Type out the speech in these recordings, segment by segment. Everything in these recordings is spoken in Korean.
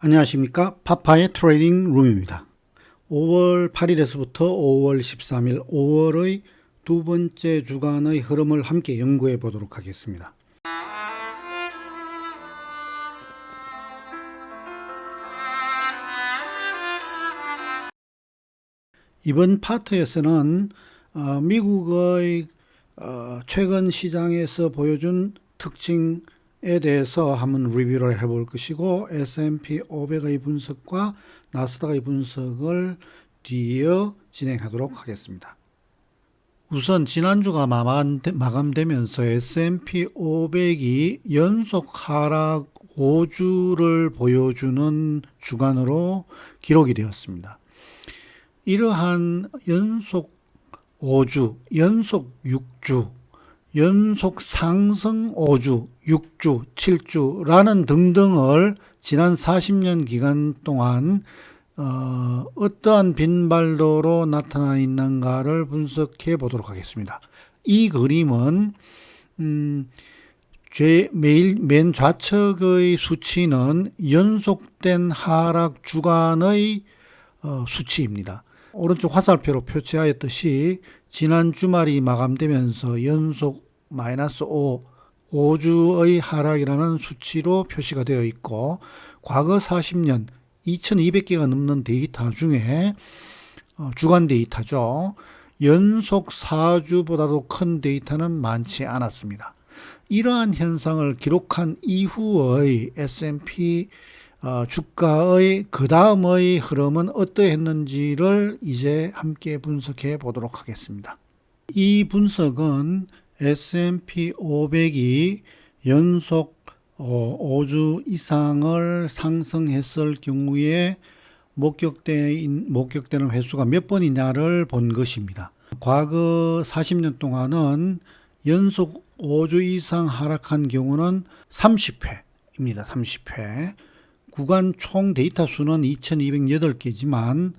안녕하십니까. 파파의 트레이딩 룸입니다. 5월 8일에서부터 5월 13일, 5월의 두 번째 주간의 흐름을 함께 연구해 보도록 하겠습니다. 이번 파트에서는 미국의 최근 시장에서 보여준 특징에 대해서 한번 리뷰를 해볼 것이고, S&P 500의 분석과 나스닥의 분석을 뒤이어 진행하도록 하겠습니다. 우선 지난주가 마감되면서 S&P 500이 연속 하락 5주를 보여주는 주간으로 기록이 되었습니다. 이러한 연속 5주, 연속 6주, 연속 상승 5주, 6주, 7주라는 등등을 지난 40년 기간 동안 어떠한 빈발도로 나타나 있는가를 분석해 보도록 하겠습니다. 이 그림은 맨 좌측의 수치는 연속된 하락 주간의 수치입니다. 오른쪽 화살표로 표시하였듯이 지난 주말이 마감되면서 연속 마이너스 5주의 하락이라는 수치로 표시가 되어 있고, 과거 40년 2200개가 넘는 데이터 중에 주간 데이터죠. 연속 4주보다도 큰 데이터는 많지 않았습니다. 이러한 현상을 기록한 이후의 S&P 주가의 그 다음의 흐름은 어떠했는지를 이제 함께 분석해 보도록 하겠습니다. 이 분석은 S&P 500이 연속 5주 이상을 상승했을 경우에 목격되는 횟수가 몇 번이냐를 본 것입니다. 과거 40년 동안은 연속 5주 이상 하락한 경우는 30회입니다. 30회. 구간 총 데이터 수는 2208개지만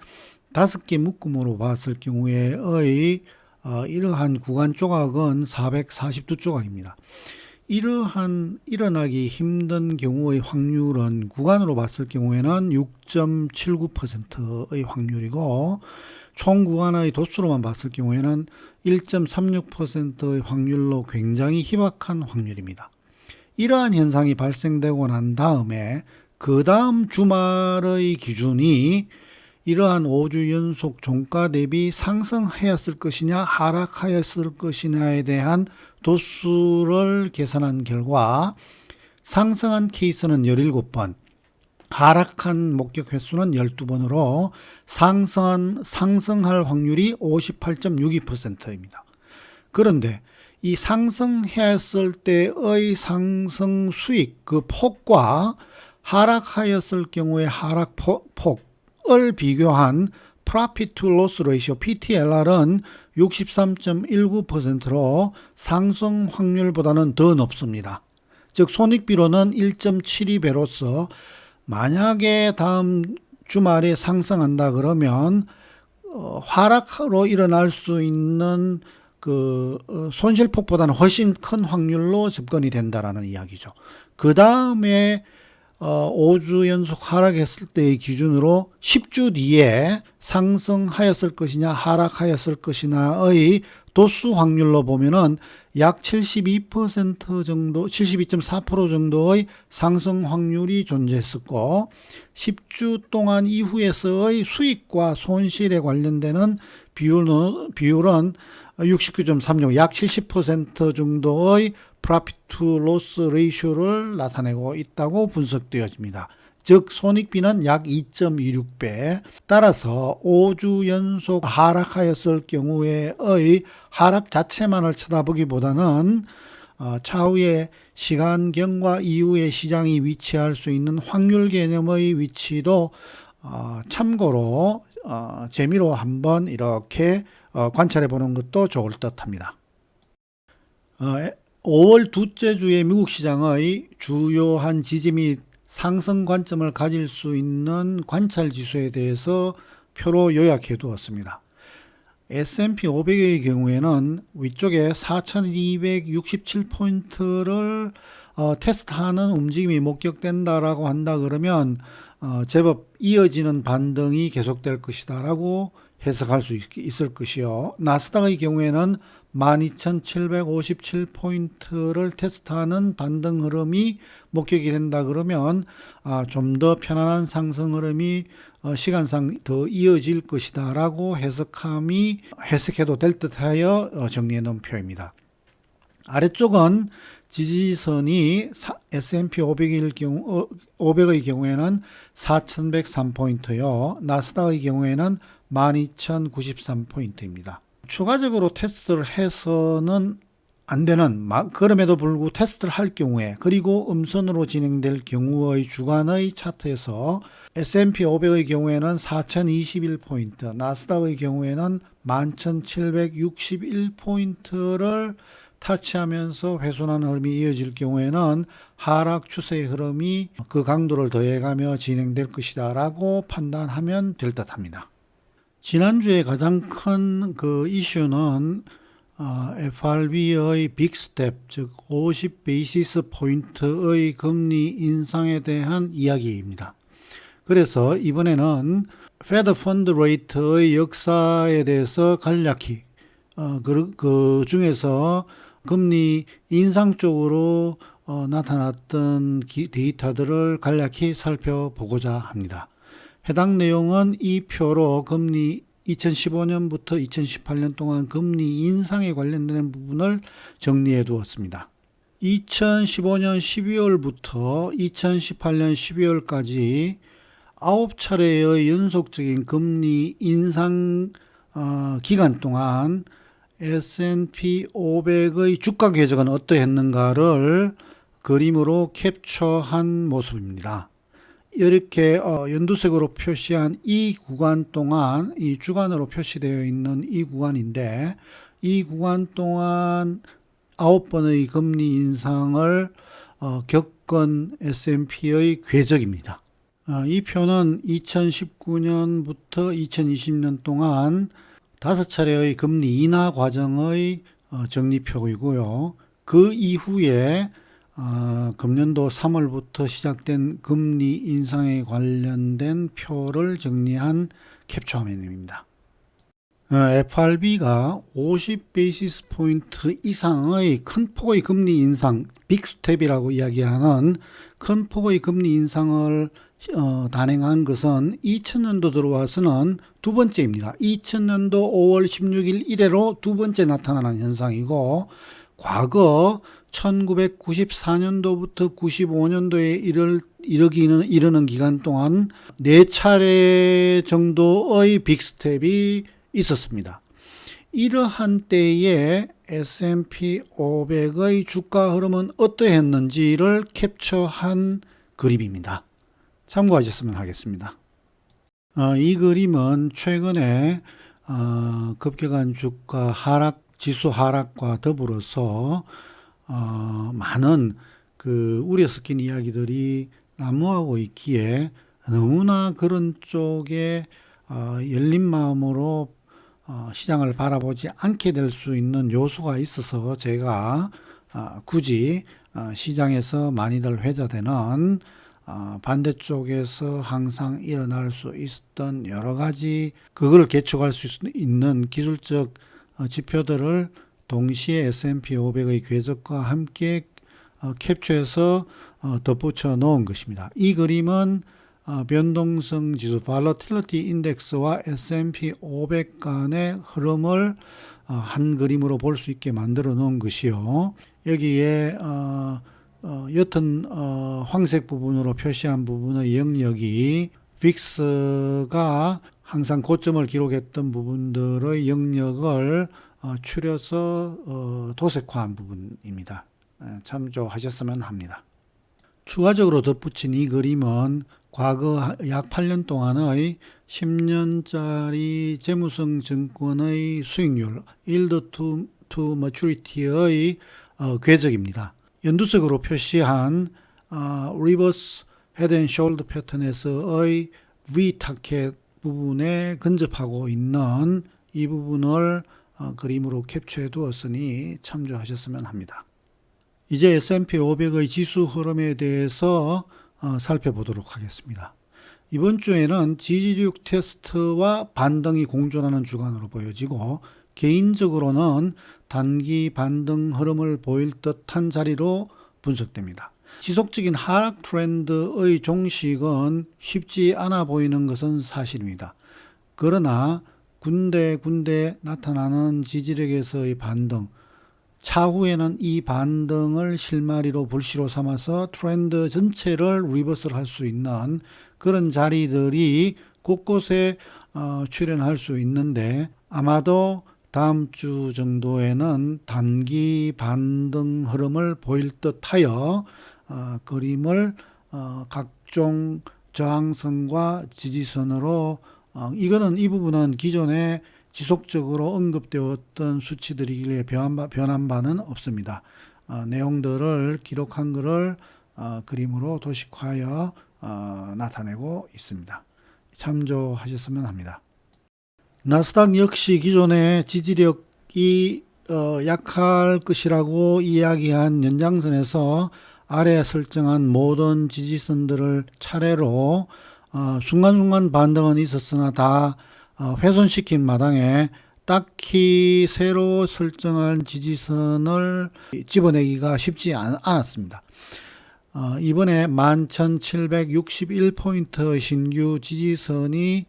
5개 묶음으로 봤을 경우에의 이러한 구간 조각은 442조각입니다. 이러한 일어나기 힘든 경우의 확률은 구간으로 봤을 경우에는 6.79%의 확률이고, 총 구간의 도수로만 봤을 경우에는 1.36%의 확률로 굉장히 희박한 확률입니다. 이러한 현상이 발생되고 난 다음에 그 다음 주말의 기준이 이러한 5주 연속 종가 대비 상승하였을 것이냐 하락하였을 것이냐에 대한 도수를 계산한 결과 상승한 케이스는 17번, 하락한 목격 횟수는 12번으로 상승할 확률이 58.62%입니다. 그런데 이 상승했을 때의 상승 수익, 그 폭과 하락하였을 경우의 하락 폭을 비교한 Profit to Loss Ratio PTLR은 63.19%로 상승 확률보다는 더 높습니다. 즉 손익비로는 1.72배로서 만약에 다음 주말에 상승한다 그러면 하락으로 일어날 수 있는 그 손실폭보다는 훨씬 큰 확률로 접근이 된다라는 이야기죠. 그 다음에 5주 연속 하락했을 때의 기준으로 10주 뒤에 상승하였을 것이냐 하락하였을 것이냐의 도수 확률로 보면은 약 72% 정도, 72.4% 정도의 상승 확률이 존재했었고, 10주 동안 이후에서의 수익과 손실에 관련되는 비율은 69.36, 약 70% 정도의 Profit to Loss Ratio를 나타내고 있다고 분석되어집니다. 즉 손익비는 약 2.26배. 따라서 5주 연속 하락하였을 경우의 하락 자체만을 쳐다보기보다는 차후의 시간경과 이후의 시장이 위치할 수 있는 확률 개념의 위치도 참고로 재미로 한번 이렇게 관찰해 보는 것도 좋을 듯합니다. 5월 둘째 주의 미국 시장의 주요한 지지 및 상승 관점을 가질 수 있는 관찰 지수에 대해서 표로 요약해 두었습니다. S&P 500의 경우에는 위쪽에 4267포인트를 테스트하는 움직임이 목격된다라고 한다 그러면 제법 이어지는 반등이 계속될 것이다 라고 해석할 수 있을 것이요. 나스닥의 경우에는 12,757포인트를 테스트하는 반등 흐름이 목격이 된다 그러면 좀 더 편안한 상승 흐름이 시간상 더 이어질 것이다 라고 해석해도 될 듯하여 정리해 놓은 표입니다. 아래쪽은 지지선이 S&P 500의 경우에는 4,103포인트요. 나스닥의 경우에는 12,093포인트입니다. 추가적으로 테스트를 해서는 안 되는, 그럼에도 불구하고 테스트를 할 경우에, 그리고 음선으로 진행될 경우의 주간의 차트에서 S&P 500의 경우에는 4,021포인트, 나스닥의 경우에는 11,761포인트를 타치하면서 훼손하는 흐름이 이어질 경우에는 하락 추세의 흐름이 그 강도를 더해가며 진행될 것이다 라고 판단하면 될 듯합니다. 지난주에 가장 큰 그 이슈는 FRB의 빅스텝, 즉 50 베이시스 포인트의 금리 인상에 대한 이야기입니다. 그래서 이번에는 페드 펀드 레이트의 역사에 대해서 간략히 그 중에서 금리 인상 쪽으로 나타났던 데이터들을 간략히 살펴보고자 합니다. 해당 내용은 이 표로 금리 2015년부터 2018년 동안 금리 인상에 관련된 부분을 정리해 두었습니다. 2015년 12월부터 2018년 12월까지 9차례의 연속적인 금리 인상 기간 동안 S&P 500의 주가 궤적은 어떠했는가를 그림으로 캡처한 모습입니다. 이렇게 연두색으로 표시한 이 구간 동안, 이 주간으로 표시되어 있는 이 구간인데, 이 구간 동안 9번의 금리 인상을 겪은 S&P의 궤적입니다. 이 표는 2019년부터 2020년 동안 5차례의 금리 인하 과정의 정리표이고요. 그 이후에 금년도 3월부터 시작된 금리 인상에 관련된 표를 정리한 캡처 화면입니다. FRB가 50 베이시스 포인트 이상의 큰 폭의 금리 인상, 빅스텝이라고 이야기하는 큰 폭의 금리 인상을 단행한 것은 2000년도 들어와서는 두 번째입니다. 2000년도 5월 16일 이래로 두 번째 나타나는 현상이고, 과거 1994년도부터 95년도에 이르는 기간 동안 4차례 정도의 빅스텝이 있었습니다. 이러한 때에 S&P 500의 주가 흐름은 어떠했는지를 캡처한 그림입니다. 참고하셨으면 하겠습니다. 이 그림은 최근에 급격한 주가 하락, 지수 하락과 더불어서 많은 그 우려 섞인 이야기들이 난무하고 있기에 너무나 그런 쪽에 열린 마음으로 시장을 바라보지 않게 될 수 있는 요소가 있어서 제가 굳이 시장에서 많이들 회자되는 반대쪽에서 항상 일어날 수 있었던 여러 가지 그걸 계측할 수 있는 기술적 지표들을 동시에 S&P 500의 궤적과 함께 캡처해서 덧붙여 놓은 것입니다. 이 그림은 변동성 지수 Volatility Index와 S&P 500 간의 흐름을 한 그림으로 볼 수 있게 만들어 놓은 것이요. 여기에 옅은 황색 부분으로 표시한 부분의 영역이 VIX가 항상 고점을 기록했던 부분들의 영역을 추려서 도색화한 부분입니다. 참조하셨으면 합니다. 추가적으로 덧붙인 이 그림은 과거 약 8년 동안의 10년짜리 재무성 증권의 수익률, Yield to Maturity의 궤적입니다. 연두색으로 표시한 Reverse Head and Shoulder 패턴에서의 V 타켓 부분에 근접하고 있는 이 부분을 그림으로 캡처해 두었으니 참조하셨으면 합니다. 이제 S&P 500의 지수 흐름에 대해서 살펴보도록 하겠습니다. 이번 주에는 지지력 테스트와 반등이 공존하는 주간으로 보여지고 개인적으로는 단기 반등 흐름을 보일 듯한 자리로 분석됩니다. 지속적인 하락 트렌드의 종식은 쉽지 않아 보이는 것은 사실입니다. 그러나 군데군데 나타나는 지지력에서의 반등, 차후에는 이 반등을 실마리로 불씨로 삼아서 트렌드 전체를 리버스를 할 수 있는 그런 자리들이 곳곳에 출현할 수 있는데, 아마도 다음 주 정도에는 단기 반등 흐름을 보일 듯하여 그림을 각종 저항선과 지지선으로 이거는 이 부분은 기존에 지속적으로 언급되었던 수치들이길래 변한 바는 없습니다. 내용들을 기록한 것을 그림으로 도식화하여 나타내고 있습니다. 참조하셨으면 합니다. 나스닥 역시 기존의 지지력이 약할 것이라고 이야기한 연장선에서 아래 설정한 모든 지지선들을 차례로 순간순간 반등은 있었으나 다 훼손시킨 마당에 딱히 새로 설정한 지지선을 집어내기가 쉽지 않았습니다. 이번에 11,761포인트 신규 지지선이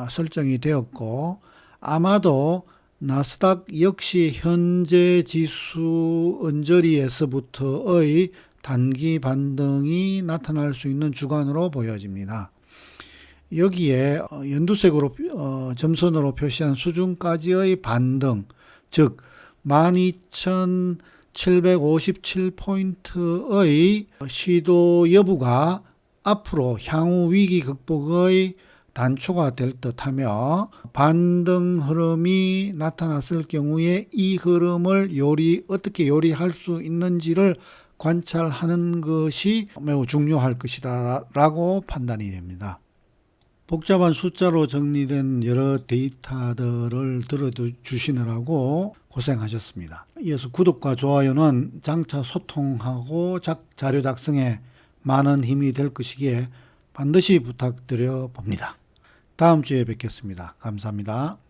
설정이 되었고, 아마도 나스닥 역시 현재 지수 언저리에서부터의 단기 반등이 나타날 수 있는 주간으로 보여집니다. 여기에 연두색으로 점선으로 표시한 수준까지의 반등, 즉 12,757포인트의 시도 여부가 앞으로 향후 위기 극복의 단초가 될 듯하며, 반등 흐름이 나타났을 경우에 이 흐름을 어떻게 요리할 수 있는지를 관찰하는 것이 매우 중요할 것이라고 판단이 됩니다. 복잡한 숫자로 정리된 여러 데이터들을 들어주시느라고 고생하셨습니다. 이어서 구독과 좋아요는 장차 소통하고 자료 작성에 많은 힘이 될 것이기에 반드시 부탁드려 봅니다. 다음 주에 뵙겠습니다. 감사합니다.